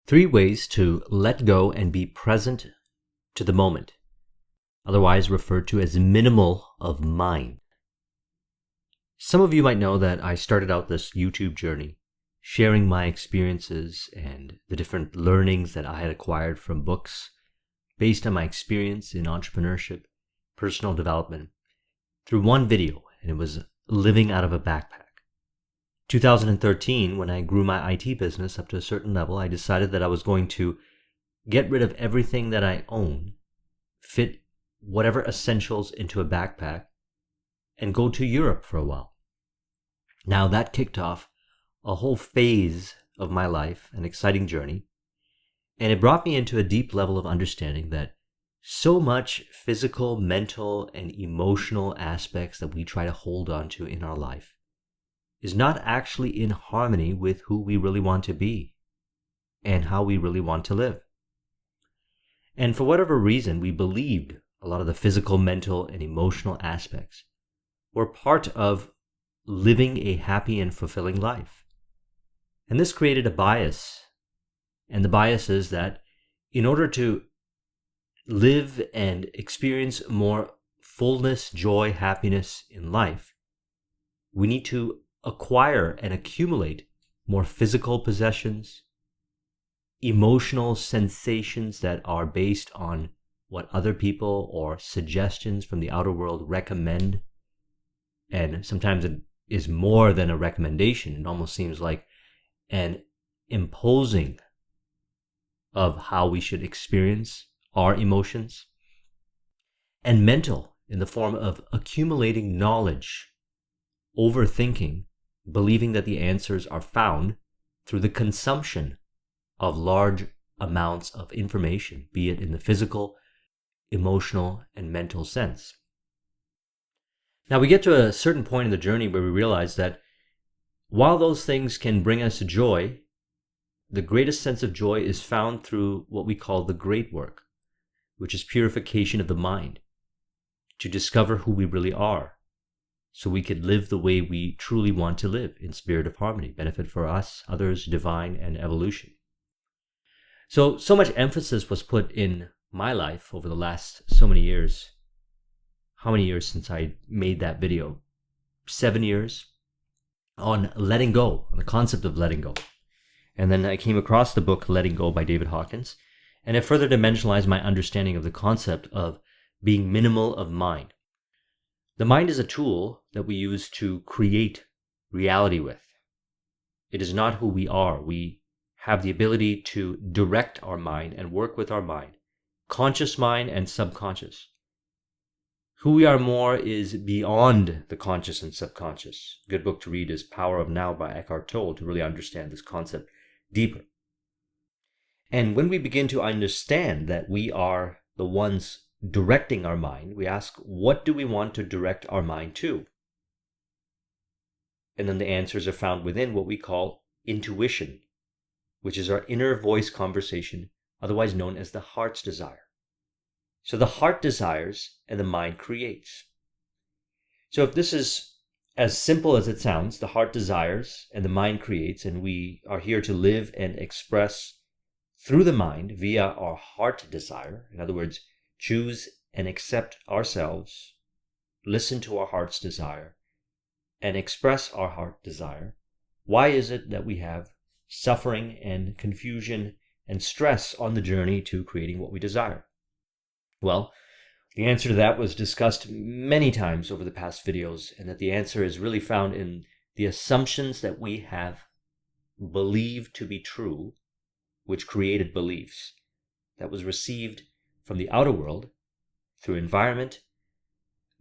3 ways to let go and be present to the moment, otherwise referred to as minimal of mind. Some of you might know that I started out this YouTube journey sharing my experiences and the different learnings that I had acquired from books based on my experience in entrepreneurship, personal development, through one video, and it was living out of a backpack. 2013, when I grew my IT business up to a certain level, I decided that I was going to get rid of everything that I own, fit whatever essentials into a backpack, and go to Europe for a while. Now that kicked off a whole phase of my life, an exciting journey, and it brought me into a deep level of understanding that so much physical, mental, and emotional aspects that we try to hold on to in our life is not actually in harmony with who we really want to be and how we really want to live. And for whatever reason, we believed a lot of the physical, mental, and emotional aspects were part of living a happy and fulfilling life. And this created a bias. And the bias is that in order to live and experience more fullness, joy, happiness in life, we need to acquire and accumulate more physical possessions, emotional sensations that are based on what other people or suggestions from the outer world recommend. And sometimes it is more than a recommendation. It almost seems like an imposing of how we should experience our emotions. And mental, in the form of accumulating knowledge, overthinking, believing that the answers are found through the consumption of large amounts of information, be it in the physical, emotional, and mental sense. Now we get to a certain point in the journey where we realize that while those things can bring us joy, the greatest sense of joy is found through what we call the great work, which is purification of the mind, to discover who we really are, so we could live the way we truly want to live in spirit of harmony, benefit for us, others, divine, and evolution. So much emphasis was put in my life over the last so many years. How many years since I made that video? 7 years on letting go, on the concept of letting go. And then I came across the book Letting Go by David Hawkins, and it further dimensionalized my understanding of the concept of being minimal of mind. The mind is a tool that we use to create reality with. It is not who we are. We have the ability to direct our mind and work with our mind, conscious mind and subconscious. Who we are more is beyond the conscious and subconscious. A good book to read is Power of Now by Eckhart Tolle to really understand this concept deeper. And when we begin to understand that we are the ones directing our mind, we ask, what do we want to direct our mind to? And then the answers are found within what we call intuition, which is our inner voice conversation, otherwise known as the heart's desire. So the heart desires and the mind creates. So if this is as simple as it sounds, the heart desires and the mind creates, and we are here to live and express through the mind via our heart desire. In other words, choose and accept ourselves, listen to our heart's desire, and express our heart desire. Why is it that we have suffering and confusion and stress on the journey to creating what we desire? Well, the answer to that was discussed many times over the past videos, and that the answer is really found in the assumptions that we have believed to be true, which created beliefs that was received from the outer world through environment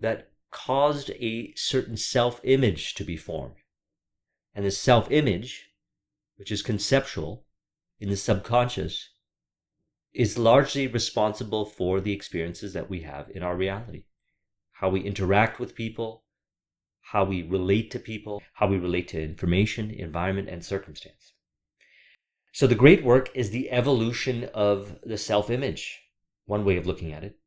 that caused a certain self-image to be formed. And this self-image, which is conceptual in the subconscious, is largely responsible for the experiences that we have in our reality. How we interact with people, how we relate to people, how we relate to information, environment, and circumstance. So the great work is the evolution of the self-image, one way of looking at it,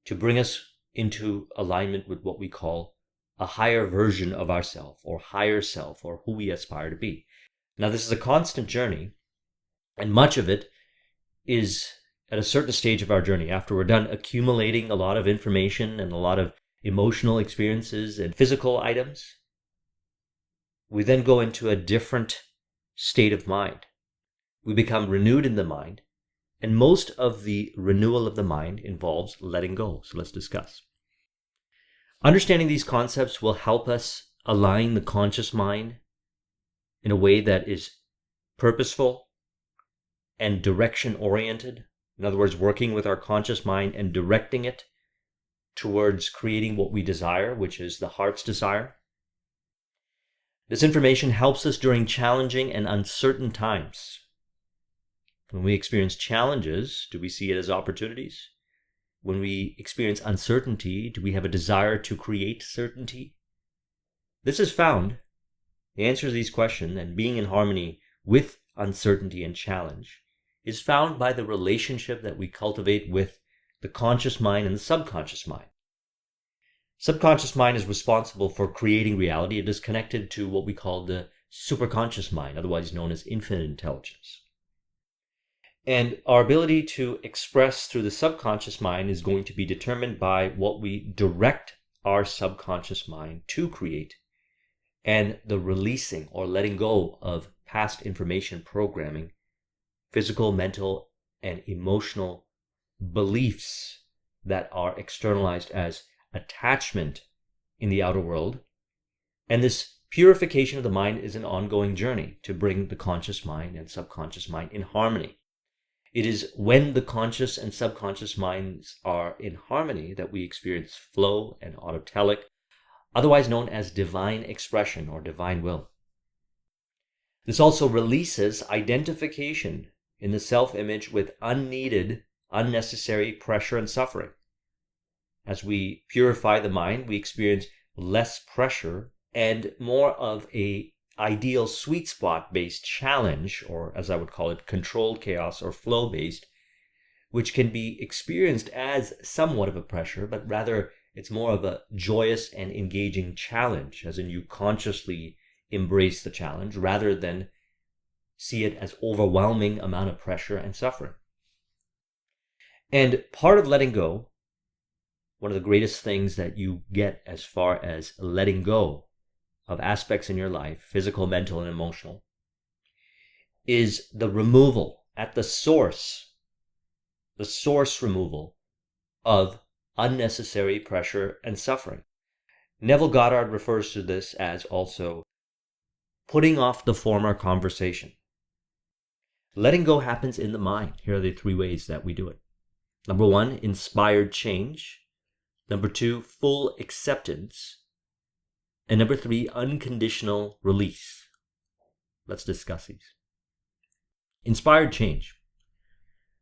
to bring us into alignment with what we call a higher version of ourself, or higher self, or who we aspire to be. Now, this is a constant journey, and much of it is at a certain stage of our journey, after we're done accumulating a lot of information and a lot of emotional experiences and physical items, we then go into a different state of mind. We become renewed in the mind, and most of the renewal of the mind involves letting go. So let's discuss. Understanding these concepts will help us align the conscious mind in a way that is purposeful and direction-oriented. In other words, working with our conscious mind and directing it towards creating what we desire, which is the heart's desire. This information helps us during challenging and uncertain times. When we experience challenges, do we see it as opportunities? When we experience uncertainty, do we have a desire to create certainty? This is found, the answer to these questions, and being in harmony with uncertainty and challenge, is found by the relationship that we cultivate with the conscious mind and the subconscious mind. Subconscious mind is responsible for creating reality. It is connected to what we call the superconscious mind, otherwise known as infinite intelligence. And our ability to express through the subconscious mind is going to be determined by what we direct our subconscious mind to create, and the releasing or letting go of past information programming, physical, mental, and emotional beliefs that are externalized as attachment in the outer world. And this purification of the mind is an ongoing journey to bring the conscious mind and subconscious mind in harmony. It is when the conscious and subconscious minds are in harmony that we experience flow and autotelic, otherwise known as divine expression or divine will. This also releases identification in the self-image with unneeded, unnecessary pressure and suffering. As we purify the mind, we experience less pressure and more of a ideal sweet spot based challenge, or as I would call it, controlled chaos or flow based, which can be experienced as somewhat of a pressure, but rather it's more of a joyous and engaging challenge, as in you consciously embrace the challenge rather than see it as overwhelming amount of pressure and suffering. And part of letting go, one of the greatest things that you get as far as letting go of aspects in your life, physical, mental, and emotional, is the removal at the source removal of unnecessary pressure and suffering. Neville Goddard refers to this as also putting off the former conversation. Letting go happens in the mind. Here are the 3 ways that we do it. Number 1, inspired change. Number 2, full acceptance. And number 3, unconditional release. Let's discuss these. Inspired change.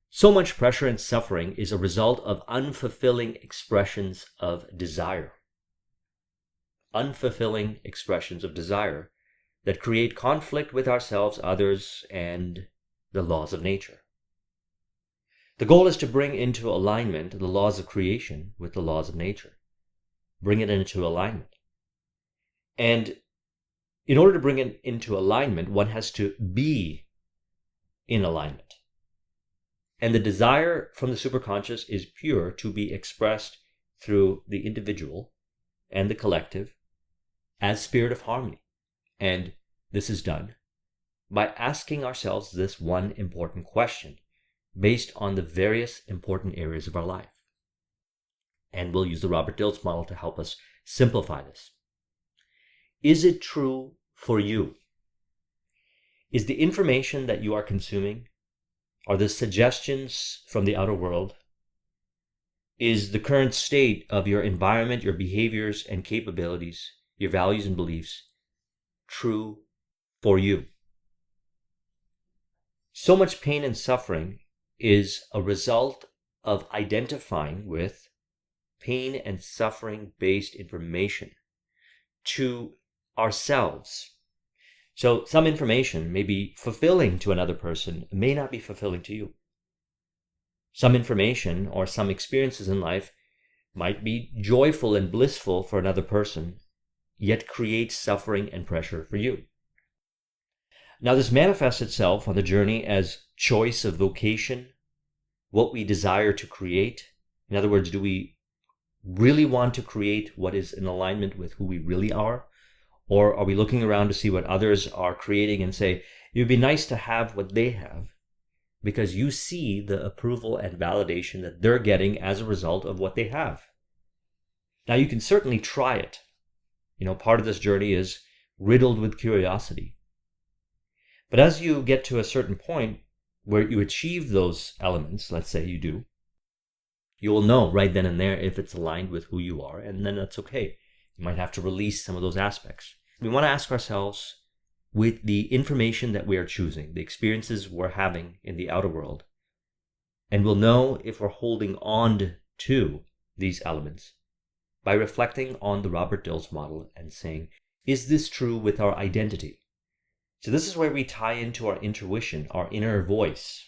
So much pressure and suffering is a result of unfulfilling expressions of desire. Unfulfilling expressions of desire that create conflict with ourselves, others, and the laws of nature. The goal is to bring into alignment the laws of creation with the laws of nature. Bring it into alignment. And in order to bring it into alignment, one has to be in alignment. And the desire from the superconscious is pure to be expressed through the individual and the collective as spirit of harmony. And this is done by asking ourselves this one important question based on the various important areas of our life. And we'll use the Robert Dilts model to help us simplify this. Is it true for you? Is the information that you are consuming, are the suggestions from the outer world, is the current state of your environment, your behaviors and capabilities, your values and beliefs, true for you? So much pain and suffering is a result of identifying with pain and suffering based information to ourselves. So some information may be fulfilling to another person, may not be fulfilling to you. Some information or some experiences in life might be joyful and blissful for another person, yet create suffering and pressure for you. Now this manifests itself on the journey as choice of vocation, what we desire to create? In other words, do we really want to create what is in alignment with who we really are? Or are we looking around to see what others are creating and say, it would be nice to have what they have, because you see the approval and validation that they're getting as a result of what they have? Now, you can certainly try it. Part of this journey is riddled with curiosity. But as you get to a certain point where you achieve those elements, let's say you do, you will know right then and there if it's aligned with who you are, and then that's okay. You might have to release some of those aspects. We want to ask ourselves, with the information that we are choosing, the experiences we're having in the outer world, and we'll know if we're holding on to these elements by reflecting on the Robert Dills model and saying, is this true with our identity? So this is where we tie into our intuition, our inner voice.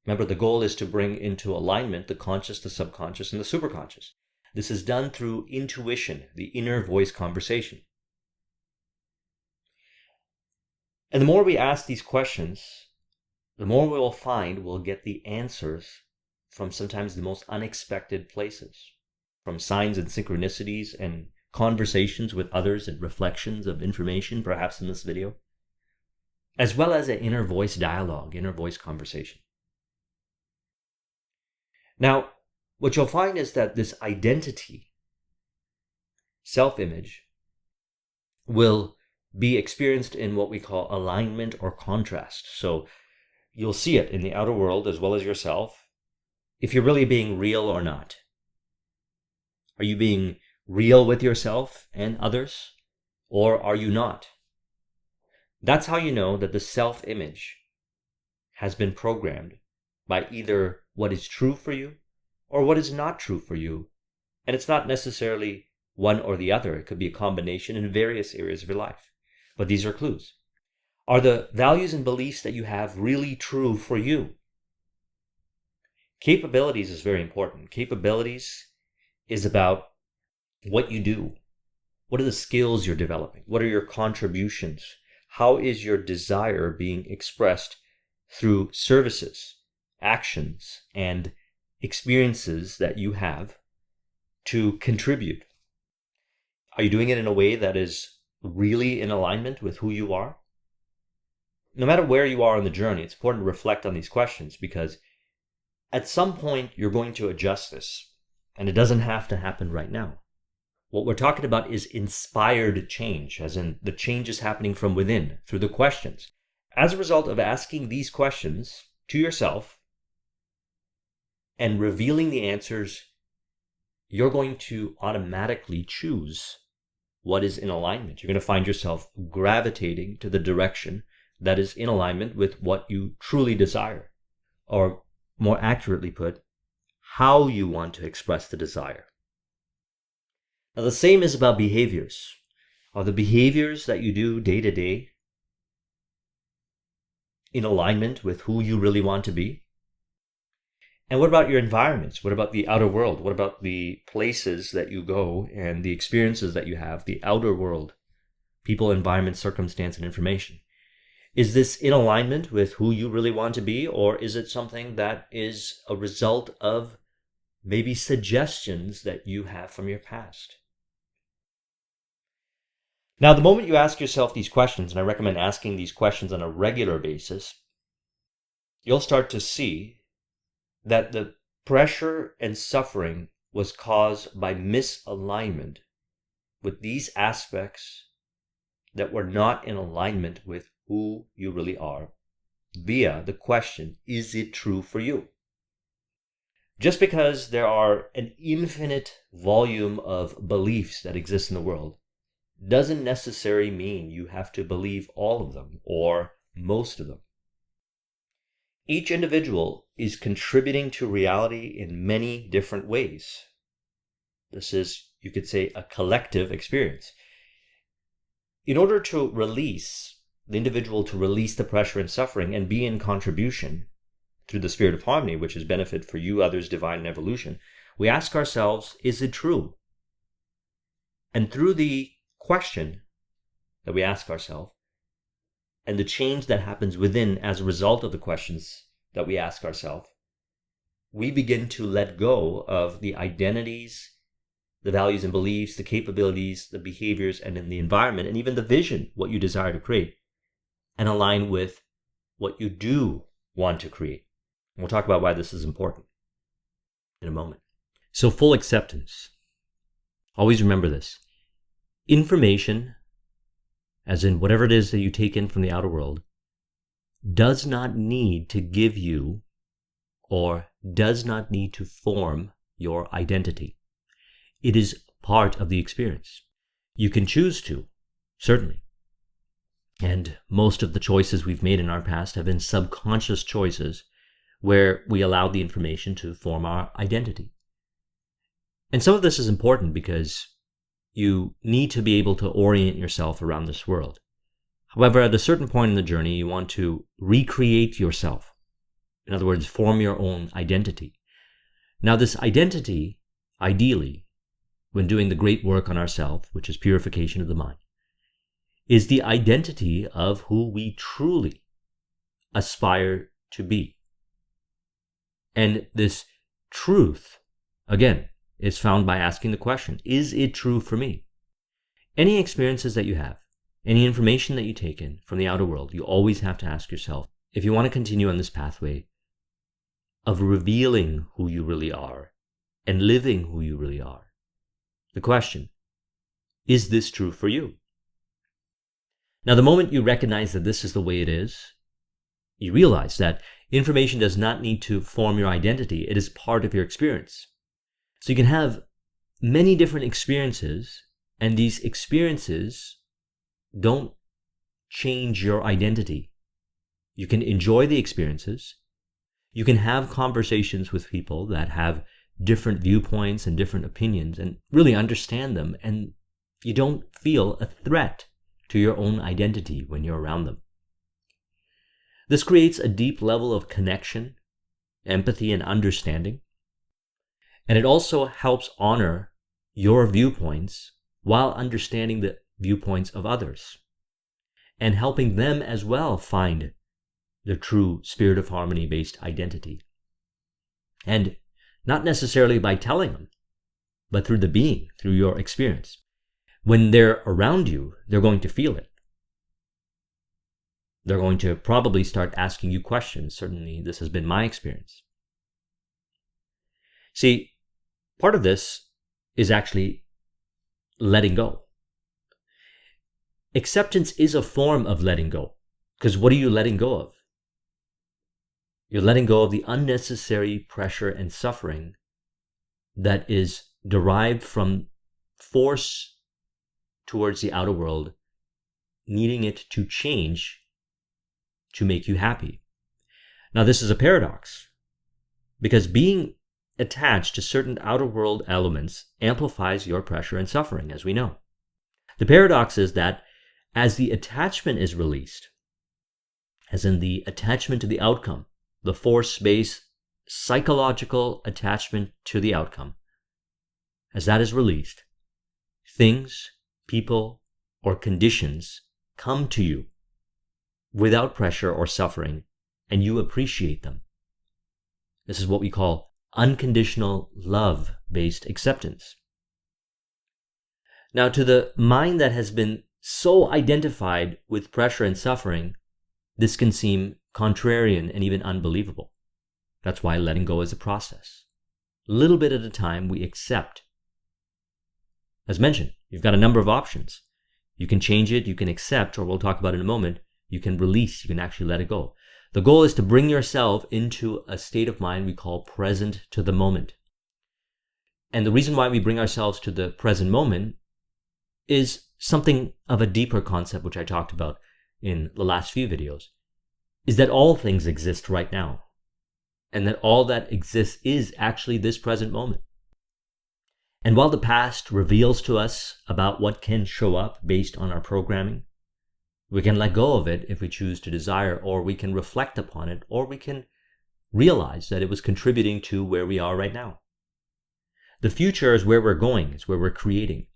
Remember, the goal is to bring into alignment the conscious, the subconscious, and the superconscious. This is done through intuition, the inner voice conversation. And the more we ask these questions, the more we will find we'll get the answers from sometimes the most unexpected places, from signs and synchronicities and conversations with others and reflections of information, perhaps in this video, as well as an inner voice dialogue, inner voice conversation. Now, what you'll find is that this identity, self-image, will be experienced in what we call alignment or contrast. So you'll see it in the outer world as well as yourself, if you're really being real or not. Are you being real with yourself and others, or are you not? That's how you know that the self-image has been programmed by either what is true for you or what is not true for you. And it's not necessarily one or the other. It could be a combination in various areas of your life. But these are clues. Are the values and beliefs that you have really true for you? Capabilities is very important. Capabilities is about what you do. What are the skills you're developing? What are your contributions? How is your desire being expressed through services, actions, and experiences that you have to contribute? Are you doing it in a way that is really in alignment with who you are? No matter where you are on the journey, it's important to reflect on these questions, because at some point you're going to adjust this, and it doesn't have to happen right now. What we're talking about is inspired change, as in the change is happening from within through the questions. As a result of asking these questions to yourself and revealing the answers, you're going to automatically choose what is in alignment. You're going to find yourself gravitating to the direction that is in alignment with what you truly desire, or more accurately put, how you want to express the desire. Now, the same is about behaviors. Are the behaviors that you do day to day in alignment with who you really want to be? And what about your environments? What about the outer world? What about the places that you go and the experiences that you have, the outer world, people, environment, circumstance, and information? Is this in alignment with who you really want to be, or is it something that is a result of maybe suggestions that you have from your past? Now, the moment you ask yourself these questions, and I recommend asking these questions on a regular basis, you'll start to see that the pressure and suffering was caused by misalignment with these aspects that were not in alignment with who you really are, via the question, is it true for you? Just because there are an infinite volume of beliefs that exist in the world doesn't necessarily mean you have to believe all of them or most of them. Each individual is contributing to reality in many different ways. This is, you could say, a collective experience. In order to release the individual, to release the pressure and suffering and be in contribution through the spirit of harmony, which is benefit for you, others, divine, and evolution, we ask ourselves, is it true? And through the question that we ask ourselves, and the change that happens within as a result of the questions that we ask ourselves, we begin to let go of the identities, the values and beliefs, the capabilities, the behaviors, and in the environment, and even the vision, what you desire to create, and align with what you do want to create. And we'll talk about why this is important in a moment. So full acceptance. Always remember this. Information, as in whatever it is that you take in from the outer world, does not need to give you or does not need to form your identity. It is part of the experience. You can choose to, certainly. And most of the choices we've made in our past have been subconscious choices where we allowed the information to form our identity. And some of this is important because you need to be able to orient yourself around this world. However, at a certain point in the journey, you want to recreate yourself. In other words, form your own identity. Now, this identity, ideally, when doing the great work on ourselves, which is purification of the mind, is the identity of who we truly aspire to be. And this truth, again, is found by asking the question, is it true for me? Any experiences that you have, any information that you take in from the outer world, you always have to ask yourself, if you want to continue on this pathway of revealing who you really are and living who you really are, the question, is this true for you? Now, the moment you recognize that this is the way it is, you realize that information does not need to form your identity. It is part of your experience. So you can have many different experiences, and these experiences don't change your identity. You can enjoy the experiences. You can have conversations with people that have different viewpoints and different opinions and really understand them, and you don't feel a threat to your own identity when you're around them. This creates a deep level of connection, empathy, and understanding. And it also helps honor your viewpoints while understanding the viewpoints of others and helping them as well find the true spirit of harmony-based identity. And not necessarily by telling them, but through the being, through your experience. When they're around you, they're going to feel it. They're going to probably start asking you questions. Certainly, this has been my experience. See, part of this is actually letting go. Acceptance is a form of letting go. Because what are you letting go of? You're letting go of the unnecessary pressure and suffering that is derived from force towards the outer world, needing it to change to make you happy. Now, this is a paradox, because being attached to certain outer world elements amplifies your pressure and suffering, as we know. The paradox is that as the attachment is released, as in the attachment to the outcome, the force-based psychological attachment to the outcome, as that is released, things, people, or conditions come to you without pressure or suffering, and you appreciate them. This is what we call unconditional love-based acceptance. Now, to the mind that has been so identified with pressure and suffering, this can seem contrarian and even unbelievable. That's why letting go is a process. Little bit at a time, we accept. As mentioned, you've got a number of options. You can change it, you can accept, or we'll talk about in a moment, you can release, you can actually let it go. The goal is to bring yourself into a state of mind we call present to the moment. And the reason why we bring ourselves to the present moment is something of a deeper concept, which I talked about in the last few videos, is that all things exist right now. And that all that exists is actually this present moment. And while the past reveals to us about what can show up based on our programming, we can let go of it if we choose to desire, or we can reflect upon it, or we can realize that it was contributing to where we are right now. The future is where we're going, it's where we're creating.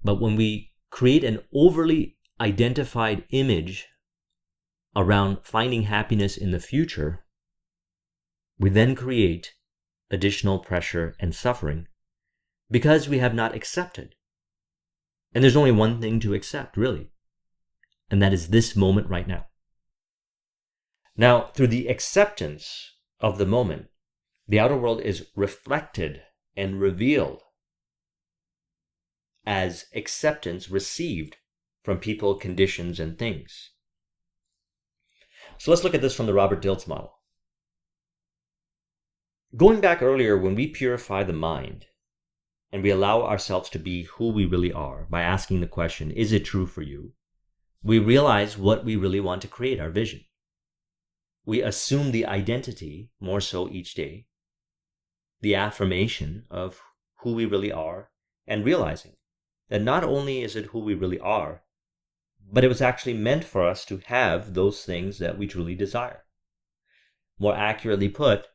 But when we create an overly identified image around finding happiness in the future, we then create additional pressure and suffering because we have not accepted. And there's only one thing to accept, really, and that is this moment right now. Now, through the acceptance of the moment, the outer world is reflected and revealed as acceptance received from people, conditions, and things. So let's look at this from the Robert Dilts model. Going back earlier, when we purify the mind and we allow ourselves to be who we really are by asking the question, is it true for you? We realize what we really want to create, our vision. We assume the identity more so each day, the affirmation of who we really are, and realizing that not only is it who we really are, but it was actually meant for us to have those things that we truly desire. More accurately put,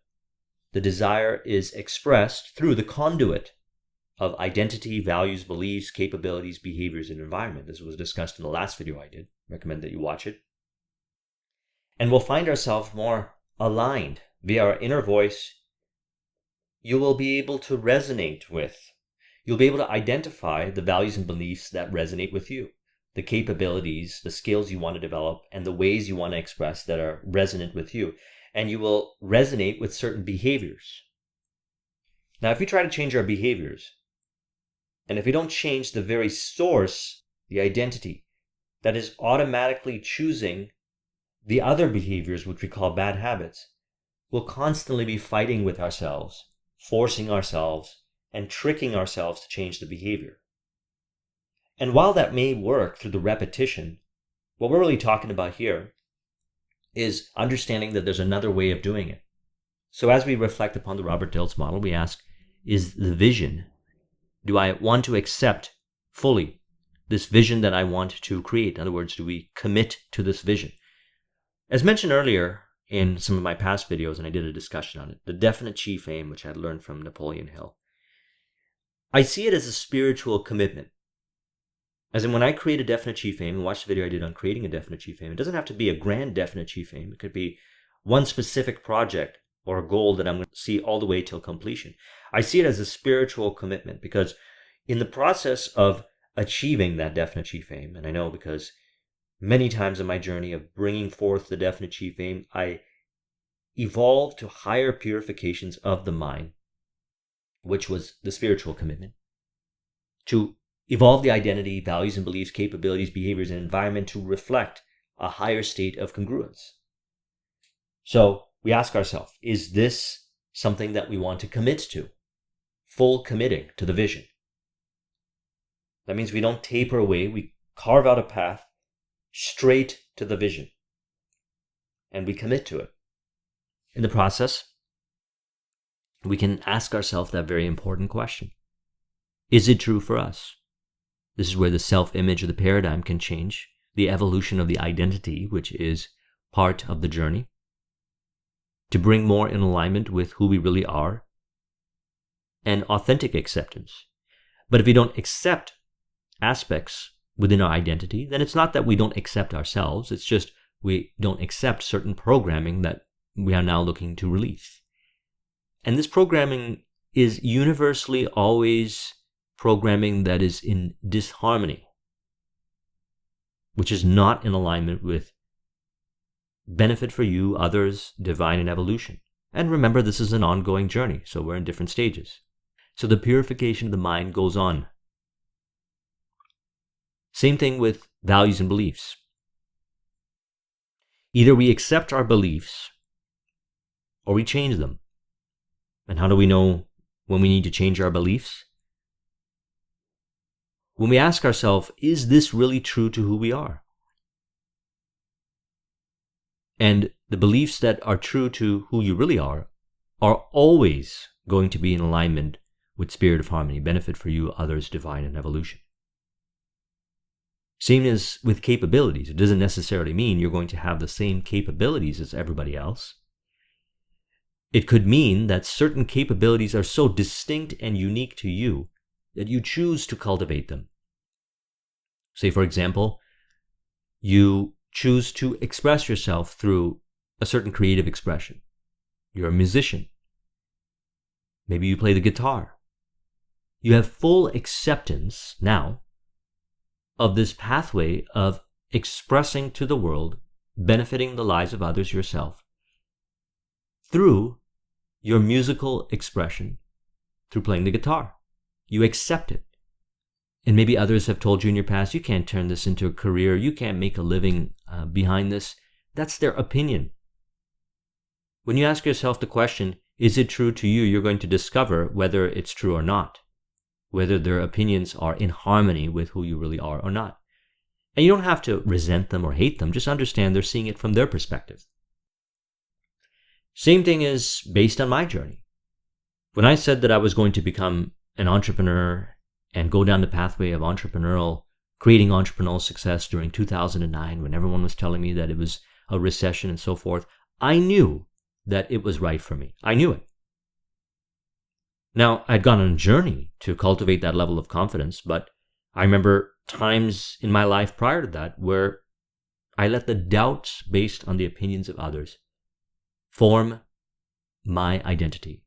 the desire is expressed through the conduit of identity, values, beliefs, capabilities, behaviors, and environment. This was discussed in the last video I did. Recommend that you watch it. And we'll find ourselves more aligned via our inner voice. You will be able to resonate with. You'll be able to identify the values and beliefs that resonate with you, the capabilities, the skills you want to develop, and the ways you want to express that are resonant with you. And you will resonate with certain behaviors. Now, if we try to change our behaviors, and if we don't change the very source, the identity, that is automatically choosing the other behaviors, which we call bad habits, we'll constantly be fighting with ourselves, forcing ourselves, and tricking ourselves to change the behavior. And while that may work through the repetition, what we're really talking about here is understanding that there's another way of doing it. So as we reflect upon the Robert Dilts model, we ask, is the vision, do I want to accept fully this vision that I want to create? In other words, do we commit to this vision? As mentioned earlier in some of my past videos, and I did a discussion on it, the definite chief aim, which I learned from Napoleon Hill, I see it as a spiritual commitment. As in, when I create a definite chief aim, and watch the video I did on creating a definite chief aim, it doesn't have to be a grand definite chief aim. It could be one specific project or a goal that I'm going to see all the way till completion. I see it as a spiritual commitment because in the process of achieving that definite chief aim, and I know because many times in my journey of bringing forth the definite chief aim, I evolved to higher purifications of the mind, which was the spiritual commitment, to evolve the identity, values and beliefs, capabilities, behaviors, and environment to reflect a higher state of congruence. So we ask ourselves, is this something that we want to commit to? Full committing to the vision. That means we don't taper away, we carve out a path straight to the vision, and we commit to it. In the process, we can ask ourselves that very important question. Is it true for us? This is where the self-image of the paradigm can change, the evolution of the identity, which is part of the journey, to bring more in alignment with who we really are, and authentic acceptance. But if we don't accept aspects within our identity, then it's not that we don't accept ourselves, it's just we don't accept certain programming that we are now looking to release. And this programming is universally always programming that is in disharmony, which is not in alignment with benefit for you, others, divine, and evolution. And remember, this is an ongoing journey, so we're in different stages. So the purification of the mind goes on. Same thing with values and beliefs. Either we accept our beliefs or we change them. And how do we know when we need to change our beliefs? When we ask ourselves, is this really true to who we are? And the beliefs that are true to who you really are always going to be in alignment with spirit of harmony, benefit for you, others, divine, and evolution. Same as with capabilities. It doesn't necessarily mean you're going to have the same capabilities as everybody else. It could mean that certain capabilities are so distinct and unique to you that you choose to cultivate them. Say, for example, you choose to express yourself through a certain creative expression. You're a musician. Maybe you play the guitar. You have full acceptance now of this pathway of expressing to the world, benefiting the lives of others, yourself, through your musical expression, through playing the guitar. You accept it. And maybe others have told you in your past, you can't turn this into a career, you can't make a living behind this. That's their opinion. When you ask yourself the question, is it true to you, you're going to discover whether it's true or not, whether their opinions are in harmony with who you really are or not. And you don't have to resent them or hate them, just understand they're seeing it from their perspective. Same thing is based on my journey. When I said that I was going to become an entrepreneur and go down the pathway of creating entrepreneurial success during 2009, when everyone was telling me that it was a recession and so forth, I knew that it was right for me. I knew it. Now, I'd gone on a journey to cultivate that level of confidence, but I remember times in my life prior to that where I let the doubts based on the opinions of others form my identity,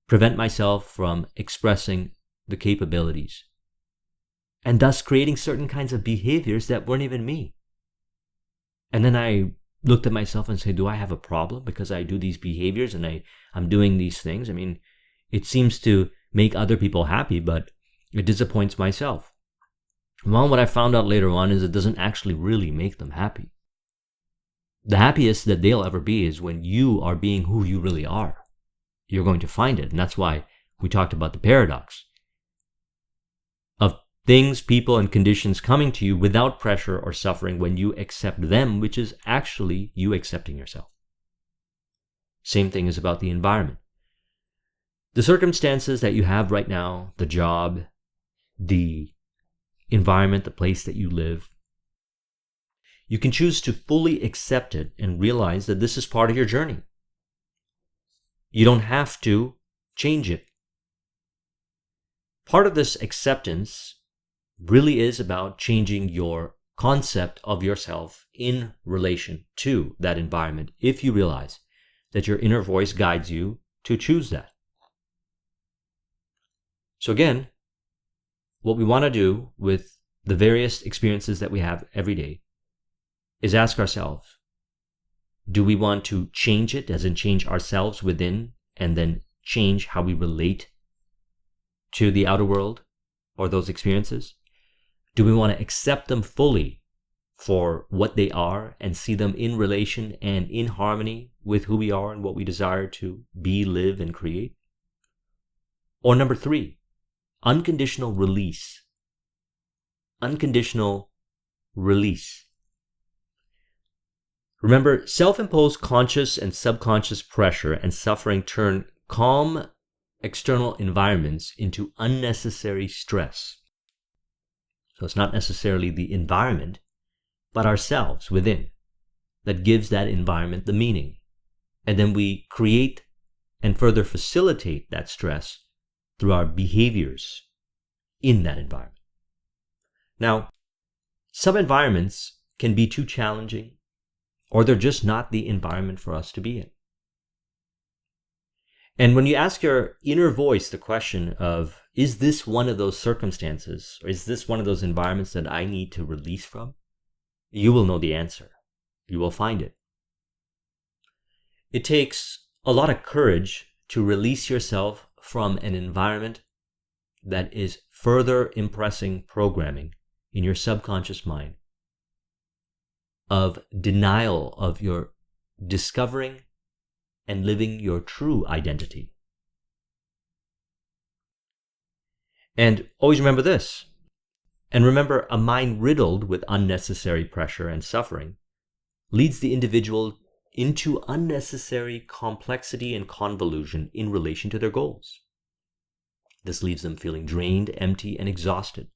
prevent myself from expressing the capabilities, and thus creating certain kinds of behaviors that weren't even me. And then I looked at myself and said, do I have a problem because I do these behaviors and I'm doing these things? I mean, it seems to make other people happy, but it disappoints myself. Well, what I found out later on is it doesn't actually really make them happy. The happiest that they'll ever be is when you are being who you really are. You're going to find it. And that's why we talked about the paradox of things, people, and conditions coming to you without pressure or suffering when you accept them, which is actually you accepting yourself. Same thing is about the environment. The circumstances that you have right now, the job, the environment, the place that you live, you can choose to fully accept it and realize that this is part of your journey. You don't have to change it. Part of this acceptance really is about changing your concept of yourself in relation to that environment if you realize that your inner voice guides you to choose that. So again, what we want to do with the various experiences that we have every day is ask ourselves, do we want to change it, as in change ourselves within, and then change how we relate to the outer world or those experiences? Do we want to accept them fully for what they are and see them in relation and in harmony with who we are and what we desire to be, live, and create? Or number 3, unconditional release. Unconditional release. Remember, self-imposed conscious and subconscious pressure and suffering turn calm external environments into unnecessary stress. So it's not necessarily the environment, but ourselves within that gives that environment the meaning. And then we create and further facilitate that stress through our behaviors in that environment. Now, some environments can be too challenging, or they're just not the environment for us to be in. And when you ask your inner voice the question of, is this one of those circumstances, or is this one of those environments that I need to release from? You will know the answer. You will find it. It takes a lot of courage to release yourself from an environment that is further impressing programming in your subconscious mind of denial of your discovering and living your true identity. And always remember this. And remember, a mind riddled with unnecessary pressure and suffering leads the individual into unnecessary complexity and convolution in relation to their goals. This leaves them feeling drained, empty, and exhausted.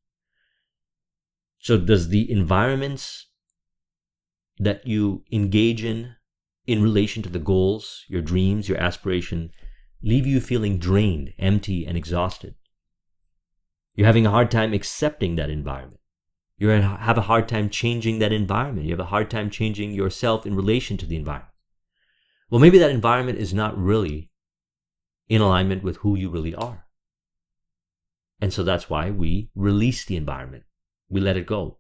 So does the environments that you engage in relation to the goals, your dreams, your aspiration, leave you feeling drained, empty, and exhausted? You're having a hard time accepting that environment. You have a hard time changing that environment. You have a hard time changing yourself in relation to the environment. Well, maybe that environment is not really in alignment with who you really are. And so that's why we release the environment. We let it go.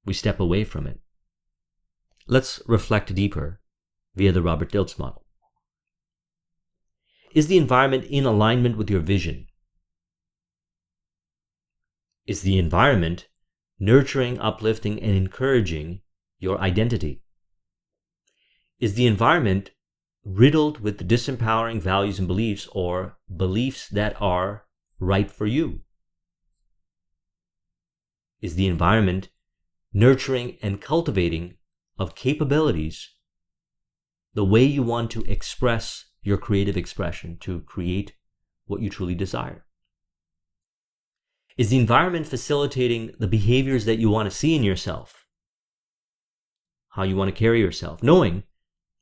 We step away from it. Let's reflect deeper via the Robert Dilts model. Is the environment in alignment with your vision? Is the environment nurturing, uplifting, and encouraging your identity? Is the environment riddled with disempowering values and beliefs, or beliefs that are right for you? Is the environment nurturing and cultivating of capabilities the way you want to express your creative expression to create what you truly desire? Is the environment facilitating the behaviors that you want to see in yourself? How you want to carry yourself, knowing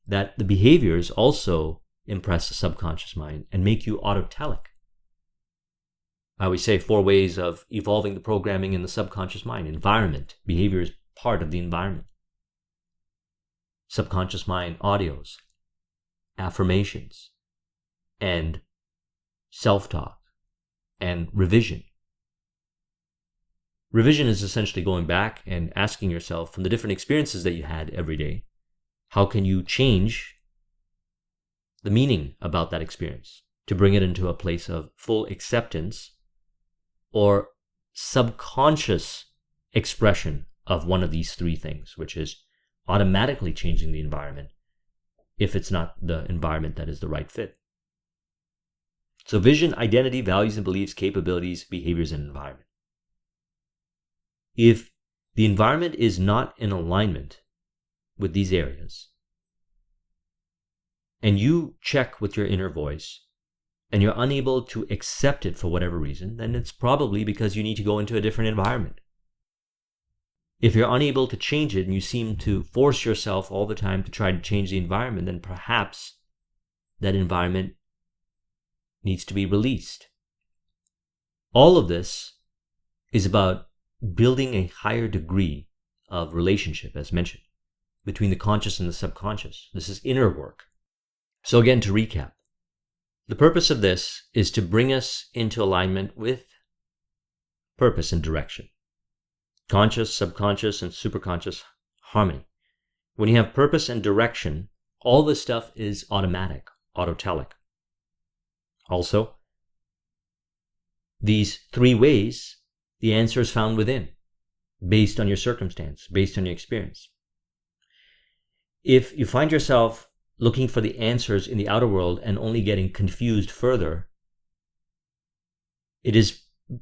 that the behaviors also impress the subconscious mind and make you autotelic. I always say 4 ways of evolving the programming in the subconscious mind. Environment, behavior is part of the environment. Subconscious mind audios, affirmations, and self-talk, and revision. Revision is essentially going back and asking yourself, from the different experiences that you had every day, how can you change the meaning about that experience to bring it into a place of full acceptance or subconscious expression of one of these 3 things, which is automatically changing the environment if it's not the environment that is the right fit. So vision, identity, values and beliefs, capabilities, behaviors, and environment. If the environment is not in alignment with these areas, and you check with your inner voice, and you're unable to accept it for whatever reason, then it's probably because you need to go into a different environment. If you're unable to change it and you seem to force yourself all the time to try to change the environment, then perhaps that environment needs to be released. All of this is about building a higher degree of relationship, as mentioned, between the conscious and the subconscious. This is inner work. So again, to recap, the purpose of this is to bring us into alignment with purpose and direction. Conscious, subconscious, and superconscious harmony. When you have purpose and direction, all this stuff is automatic, autotelic. Also, these 3 ways, the answer is found within, based on your circumstance, based on your experience. If you find yourself looking for the answers in the outer world and only getting confused further, it is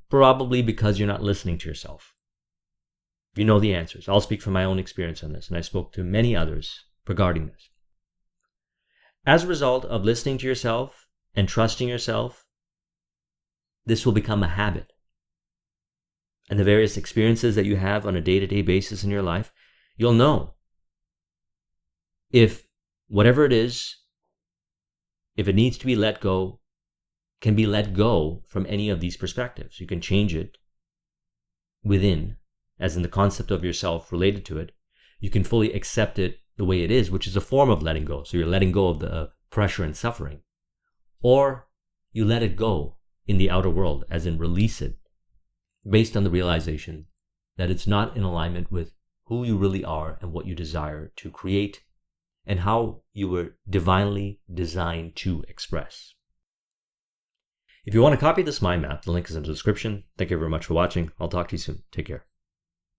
probably because you're not listening to yourself. You know the answers. I'll speak from my own experience on this, and I spoke to many others regarding this. As a result of listening to yourself and trusting yourself, this will become a habit. And the various experiences that you have on a day-to-day basis in your life, you'll know if whatever it is, if it needs to be let go, can be let go from any of these perspectives. You can change it within, as in the concept of yourself related to it. You can fully accept it the way it is, which is a form of letting go. So you're letting go of the pressure and suffering. Or you let it go in the outer world, as in release it, based on the realization that it's not in alignment with who you really are and what you desire to create and how you were divinely designed to express. If you want to copy this mind map, the link is in the description. Thank you very much for watching. I'll talk to you soon. Take care.